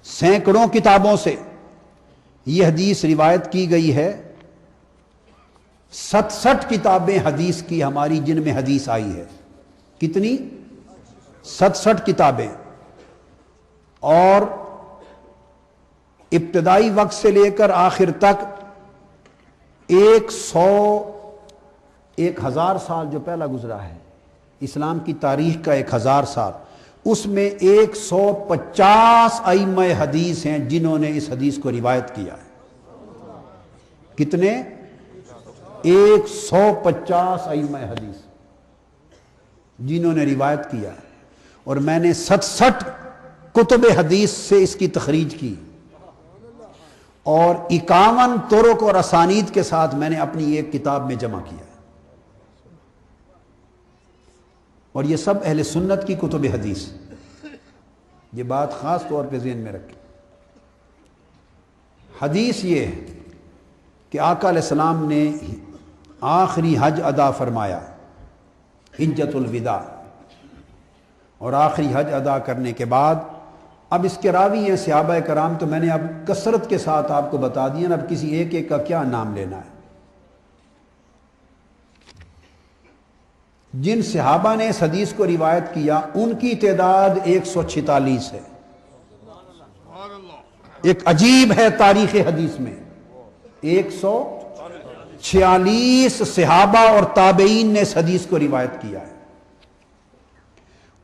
سینکڑوں کتابوں سے یہ حدیث روایت کی گئی ہے۔ 67 کتابیں حدیث کی ہماری جن میں حدیث آئی ہے۔ کتنی؟ 67 کتابیں، اور ابتدائی وقت سے لے کر آخر تک 1000 سال جو پہلا گزرا ہے اسلام کی تاریخ کا، 1000 سال، اس میں 150 ائمہ حدیث ہیں جنہوں نے اس حدیث کو روایت کیا ہے۔ کتنے؟ 150 ائمہ حدیث جنہوں نے روایت کیا ہے، اور میں نے 67 کتب حدیث سے اس کی تخریج کی، اور 51 طرق اور اسانید کے ساتھ میں نے اپنی ایک کتاب میں جمع کیا ہے، اور یہ سب اہل سنت کی کتب حدیث۔ یہ بات خاص طور پہ ذہن میں رکھیں۔ حدیث یہ ہے کہ آقا علیہ السلام نے آخری حج ادا فرمایا، حجۃ الوداع، اور آخری حج ادا کرنے کے بعد اب اس کے راوی ہیں صحابہ کرام، تو میں نے اب کثرت کے ساتھ آپ کو بتا دیا، اب کسی ایک ایک کا کیا نام لینا ہے۔ جن صحابہ نے اس حدیث کو روایت کیا ان کی تعداد 146 ہے۔ ایک عجیب ہے تاریخ حدیث میں، 146 صحابہ اور تابعین نے اس حدیث کو روایت کیا ہے۔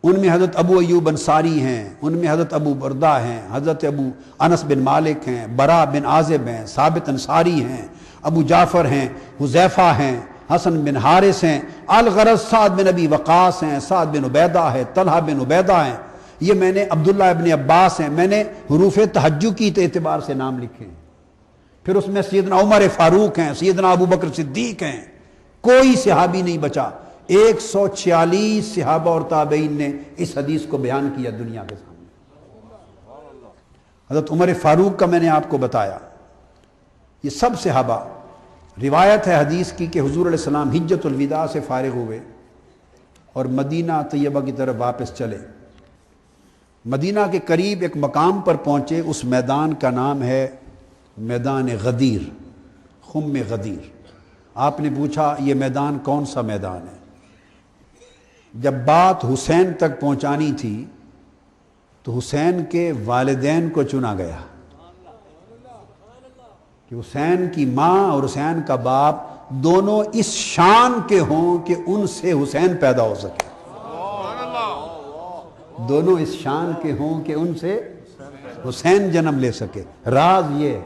ان میں حضرت ابو ایوب انصاری ہیں، ان میں حضرت ابو بردہ ہیں، حضرت ابو انس بن مالک ہیں، برا بن عازب ہیں، ثابت انصاری ہیں، ابو جعفر ہیں، حذیفہ ہیں، حسن بن حارث ہیں، الغرض سعد بن ابی وقاص ہیں، سعد بن عبیدہ ہے، طلحہ بن عبیدہ ہیں، یہ میں نے عبداللہ ابن عباس ہیں، میں نے حروف تہجو کی اعتبار سے نام لکھے ہیں۔ پھر اس میں سیدنا عمر فاروق ہیں، سیدنا ابو بکر صدیق ہیں، کوئی صحابی نہیں بچا۔ 146 صحابہ اور تابعین نے اس حدیث کو بیان کیا دنیا کے سامنے۔ حضرت عمر فاروق کا میں نے آپ کو بتایا، یہ سب صحابہ۔ روایت ہے حدیث کی کہ حضور علیہ السلام حجۃ الوداع سے فارغ ہوئے اور مدینہ طیبہ کی طرف واپس چلے۔ مدینہ کے قریب ایک مقام پر پہنچے، اس میدان کا نام ہے میدان غدیر، خم غدیر۔ آپ نے پوچھا یہ میدان کون سا میدان ہے؟ جب بات حسین تک پہنچانی تھی تو حسین کے والدین کو چنا گیا کہ حسین کی ماں اور حسین کا باپ دونوں اس شان کے ہوں کہ ان سے حسین پیدا ہو سکے، دونوں اس شان کے ہوں کہ ان سے حسین جنم لے سکے۔ راز یہ ہے۔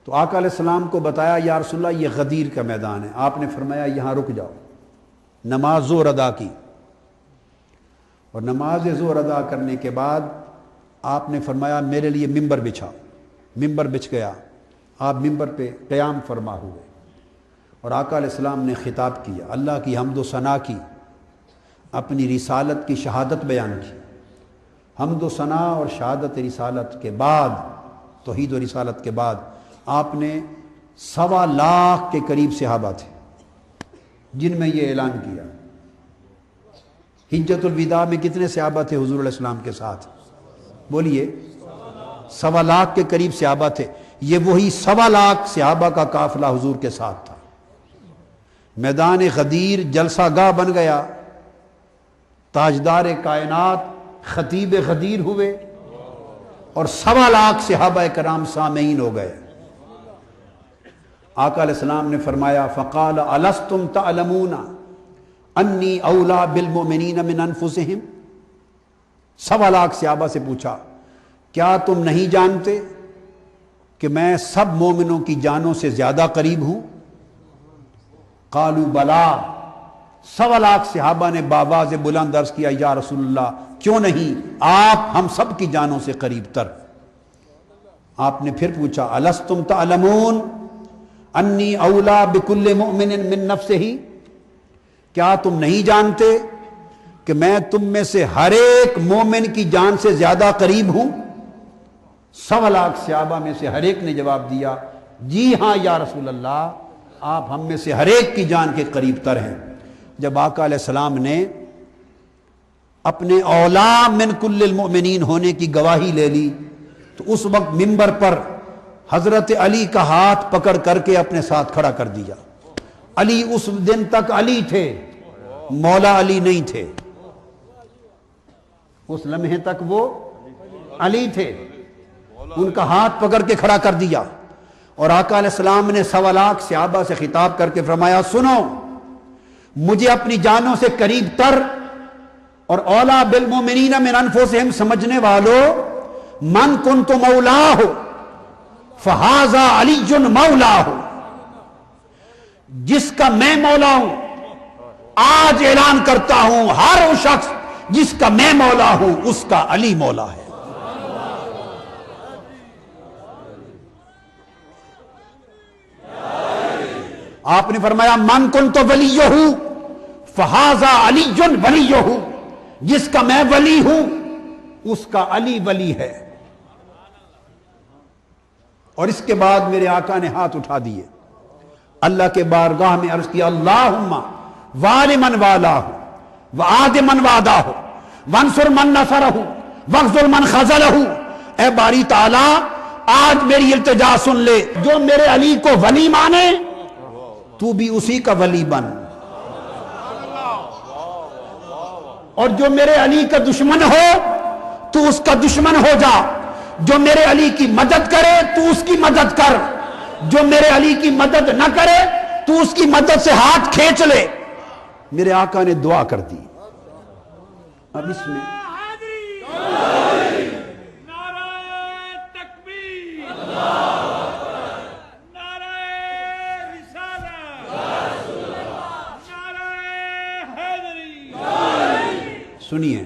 تو آقا علیہ السلام کو بتایا یا رسول اللہ یہ غدیر کا میدان ہے۔ آپ نے فرمایا یہاں رک جاؤ۔ نماز ظہر ادا کی، اور نماز ظہر ادا کرنے کے بعد آپ نے فرمایا میرے لیے ممبر بچھا۔ ممبر بچھ گیا، آپ ممبر پہ قیام فرما ہوئے، اور آقا علیہ السلام نے خطاب کیا، اللہ کی حمد و ثنا کی، اپنی رسالت کی شہادت بیان کی۔ حمد و ثنا اور شہادت رسالت کے بعد، توحید و رسالت کے بعد آپ نے 1.25 لاکھ کے قریب صحابہ تھے جن میں یہ اعلان کیا۔ حجۃ الوداع میں کتنے صحابہ تھے حضور علیہ السلام کے ساتھ؟ بولیے، 1.25 لاکھ کے قریب صحابہ تھے۔ یہ وہی 1.25 لاکھ صحابہ کا قافلہ حضور کے ساتھ تھا۔ میدان غدیر جلسہ گاہ بن گیا، تاجدار کائنات خطیب غدیر ہوئے، اور 1.25 لاکھ صحابہ کرام سامعین ہو گئے۔ آقا علیہ السلام نے فرمایا فقال الستم تعلمون انی اولا بالمؤمنین من انفسہم۔ 1.25 لاکھ صحابہ سے پوچھا کیا تم نہیں جانتے کہ میں سب مومنوں کی جانوں سے زیادہ قریب ہوں؟ قالوا بلا۔ 1.25 لاکھ صحابہ نے بآواز بلند عرض کیا یا رسول اللہ کیوں نہیں، آپ ہم سب کی جانوں سے قریب تر۔ آپ نے پھر پوچھا الستم تعلمون انی اولا بکل مؤمن من نفسہ، کیا تم نہیں جانتے کہ میں تم میں سے ہر ایک مومن کی جان سے زیادہ قریب ہوں؟ 1.25 لاکھ صحابہ میں سے ہر ایک نے جواب دیا جی ہاں یا رسول اللہ، آپ ہم میں سے ہر ایک کی جان کے قریب تر ہیں۔ جب آقا علیہ السلام نے اپنے اولا من کل المؤمنین ہونے کی گواہی لے لی، تو اس وقت منبر پر حضرت علی کا ہاتھ پکڑ کر کے اپنے ساتھ کھڑا کر دیا۔ علی اس دن تک علی تھے، مولا علی نہیں تھے، اس لمحے تک وہ علی تھے، ان کا ہاتھ پکڑ کے کھڑا کر دیا۔ اور آقا علیہ السلام نے 1.25 لاکھ صحابہ سے خطاب کر کے فرمایا، سنو، مجھے اپنی جانوں سے قریب تر اور اولا بالمؤمنین من انفسہم سمجھنے والوں، من کنت مولاہ فہذا علی مولاہ، جس کا میں مولا ہوں، آج اعلان کرتا ہوں، ہر وہ شخص جس کا میں مولا ہوں اس کا علی مولا ہے۔ آپ نے فرمایا من کنت ولیہ فہذا علی ولیہ، جس کا میں ولی ہوں اس کا علی ولی ہے۔ اور اس کے بعد میرے آقا نے ہاتھ اٹھا دیے، اللہ کے بارگاہ میں عرض کیا، اللہم وال من والہ وعاد من وعدہ وانصر من نصرہ واخذل من خذلہ۔ اے باری تعالیٰ، آج میری التجا سن لے، جو میرے علی کو ولی مانے تو بھی اسی کا ولی بن، اور جو میرے علی کا دشمن ہو تو اس کا دشمن ہو جا، جو میرے علی کی مدد کرے تو اس کی مدد کر، جو میرے علی کی مدد نہ کرے تو اس کی مدد سے ہاتھ کھینچ لے۔ میرے آقا نے دعا کر دی۔ اب اس میں سنیے،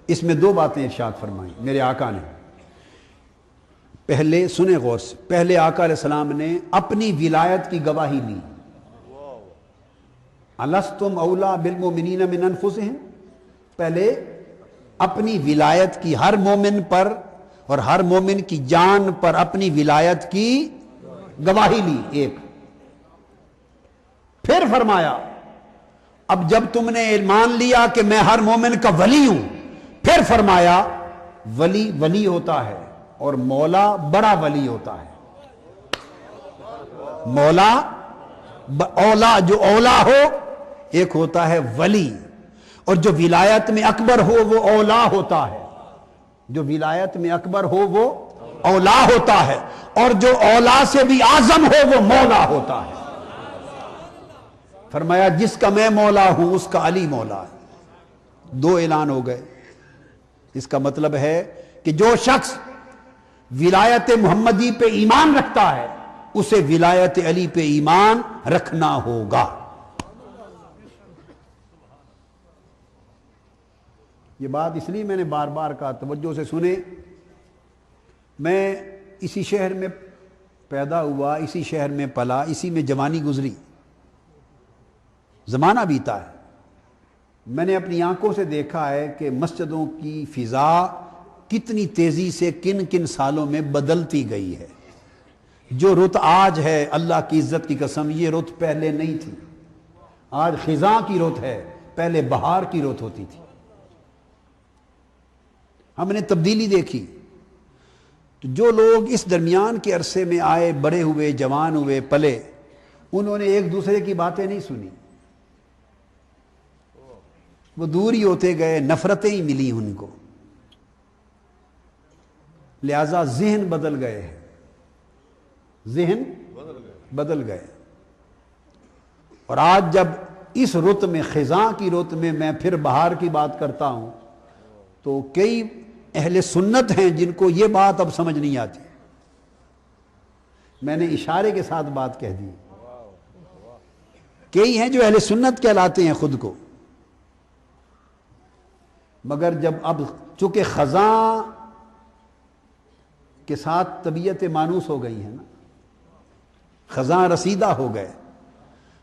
اس میں 2 باتیں ارشاد فرمائیں میرے آقا نے۔ پہلے سنیں غور سے، پہلے آقا علیہ السلام نے اپنی ولایت کی گواہی لی، الستم اولا بالمؤمنین من انفسہم، پہلے اپنی ولایت کی، ہر مومن پر اور ہر مومن کی جان پر اپنی ولایت کی گواہی لی ایک۔ پھر فرمایا اب جب تم نے مان لیا کہ میں ہر مومن کا ولی ہوں، پھر فرمایا ولی ولی ہوتا ہے اور مولا بڑا ولی ہوتا ہے۔ مولا اولا، جو اولا ہو ایک ہوتا ہے ولی، اور جو ولایت میں اکبر ہو وہ اولا ہوتا ہے، جو ولایت میں اکبر ہو وہ اولا ہوتا ہے، اور جو اولا سے بھی اعظم ہو وہ مولا ہوتا ہے۔ فرمایا جس کا میں مولا ہوں اس کا علی مولا ہے۔ 2 اعلان ہو گئے۔ اس کا مطلب ہے کہ جو شخص ولایت محمدی پہ ایمان رکھتا ہے اسے ولایت علی پہ ایمان رکھنا ہوگا۔ یہ بات اس لیے میں نے بار بار کہا، توجہ سے سنیں، میں اسی شہر میں پیدا ہوا، اسی شہر میں پلا، اسی میں جوانی گزری، زمانہ بیتا ہے۔ میں نے اپنی آنکھوں سے دیکھا ہے کہ مسجدوں کی فضا کتنی تیزی سے کن کن سالوں میں بدلتی گئی ہے۔ جو رت آج ہے، اللہ کی عزت کی قسم، یہ رت پہلے نہیں تھی۔ آج خزاں کی رت ہے، پہلے بہار کی رت ہوتی تھی۔ ہم نے تبدیلی دیکھی۔ تو جو لوگ اس درمیان کے عرصے میں آئے، بڑے ہوئے، جوان ہوئے، پلے، انہوں نے ایک دوسرے کی باتیں نہیں سنی، وہ دور ہی ہوتے گئے، نفرتیں ہی ملی ان کو، لہذا ذہن بدل گئے ہیں، ذہن بدل گئے۔ اور آج جب اس رت میں، خزاں کی رت میں، میں پھر بہار کی بات کرتا ہوں تو کئی اہل سنت ہیں جن کو یہ بات اب سمجھ نہیں آتی۔ میں نے اشارے کے ساتھ بات کہہ دی۔ کئی ہیں جو اہل سنت کہلاتے ہیں خود کو، مگر جب اب چونکہ خزاں کے ساتھ طبیعت مانوس ہو گئی ہے نا، خزاں رسیدہ ہو گئے۔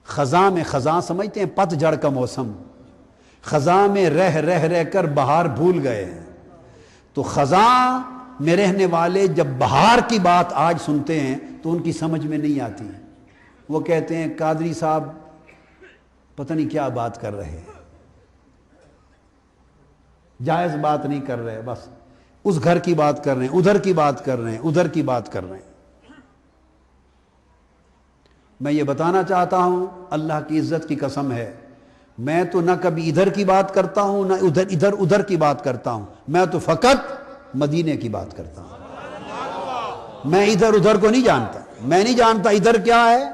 خزاں میں، خزاں سمجھتے ہیں پت جھڑ کا موسم، خزاں میں رہ کر بہار بھول گئے ہیں۔ تو خزاں میں رہنے والے جب بہار کی بات آج سنتے ہیں تو ان کی سمجھ میں نہیں آتی، وہ کہتے ہیں قادری صاحب پتہ نہیں کیا بات کر رہے ہیں۔ جائز بات نہیں کر رہے، بس اس گھر کی بات کر رہے ہیں، ادھر کی بات کر رہے ہیں، ادھر کی بات کر رہے ہیں۔ میں یہ بتانا چاہتا ہوں، اللہ کی عزت کی قسم ہے، میں تو نہ کبھی ادھر کی بات کرتا ہوں نہ ادھر کی بات کرتا ہوں، میں تو فقط مدینے کی بات کرتا ہوں۔ میں ادھر ادھر کو نہیں جانتا، میں نہیں جانتا ادھر کیا ہے،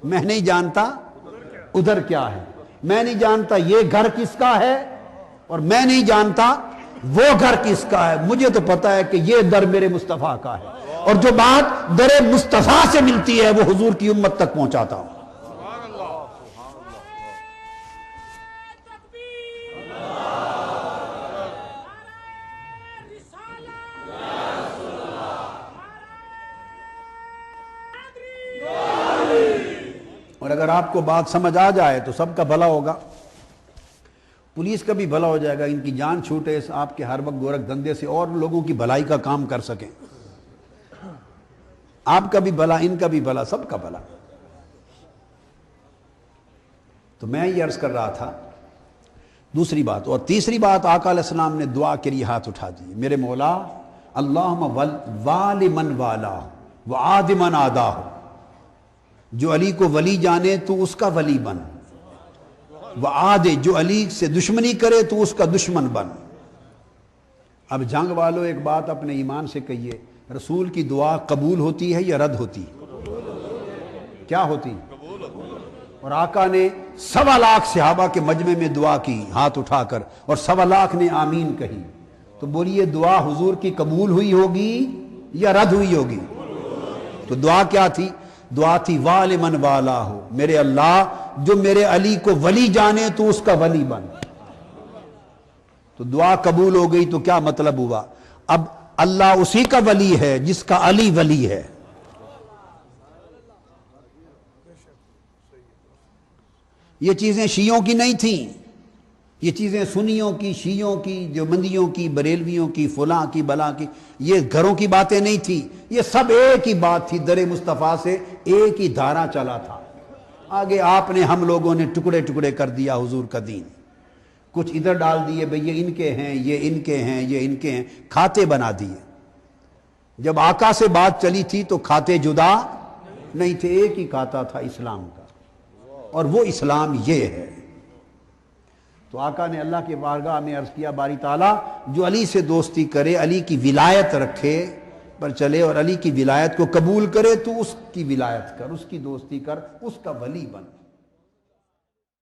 میں نہیں جانتا ادھر کیا ہے، میں نہیں جانتا یہ گھر کس کا ہے، اور میں نہیں جانتا وہ گھر کس کا ہے۔ مجھے تو پتا ہے کہ یہ در میرے مصطفیٰ کا ہے، اور جو بات در مصطفیٰ سے ملتی ہے وہ حضور کی امت تک پہنچاتا ہوں۔ اور اگر آپ کو بات سمجھ آ جائے تو سب کا بھلا ہوگا، پولیس کا بھی بھلا ہو جائے گا، ان کی جان چھوٹے، آپ کے ہر وقت گورکھ دھندے سے اور لوگوں کی بھلائی کا کام کر سکیں، آپ کا بھی بھلا، ان کا بھی بھلا، سب کا بھلا۔ تو میں یہ عرض کر رہا تھا دوسری بات، اور تیسری بات آقا علیہ السلام نے دعا کے لیے ہاتھ اٹھا دیے، میرے مولا اللہم والی من والا وعاد من عاداہ، جو علی کو ولی جانے تو اس کا ولی بن، وعاد جو علی سے دشمنی کرے تو اس کا دشمن بن۔ اب جنگ والوں ایک بات اپنے ایمان سے کہیے، رسول کی دعا قبول ہوتی ہے یا رد ہوتی؟ کیا ہوتی؟ اور آقا نے 1.25 لاکھ صحابہ کے مجمع میں دعا کی ہاتھ اٹھا کر، اور 1.25 لاکھ نے آمین کہی، تو بولیے دعا حضور کی قبول ہوئی ہوگی یا رد ہوئی ہوگی؟ تو دعا کیا تھی؟ دعا تھی وال من والا ہو، میرے اللہ جو میرے علی کو ولی جانے تو اس کا ولی بن۔ تو دعا قبول ہو گئی تو کیا مطلب ہوا؟ اب اللہ اسی کا ولی ہے جس کا علی ولی ہے۔ یہ چیزیں شیعوں کی نہیں تھیں، یہ چیزیں سنیوں کی، شیعوں کی، دیوبندیوں کی، بریلویوں کی، فلاں کی، بلا کی، یہ گھروں کی باتیں نہیں تھی، یہ سب ایک ہی بات تھی، در مصطفیٰ سے ایک ہی دھارا چلا تھا۔ آگے آپ نے، ہم لوگوں نے ٹکڑے ٹکڑے کر دیا حضور کا دین، کچھ ادھر ڈال دیے، بھئی یہ ان کے ہیں، یہ ان کے ہیں، یہ ان کے ہیں، کھاتے بنا دیے۔ جب آقا سے بات چلی تھی تو کھاتے جدا نہیں تھے، ایک ہی کھاتا تھا اسلام کا، اور وہ اسلام یہ ہے۔ تو آقا نے اللہ کے بارگاہ میں عرض کیا، باری تعالیٰ جو علی سے دوستی کرے، علی کی ولایت رکھے پر چلے اور علی کی ولایت کو قبول کرے تو اس کی ولایت کر، اس کی دوستی کر، اس کا ولی بن۔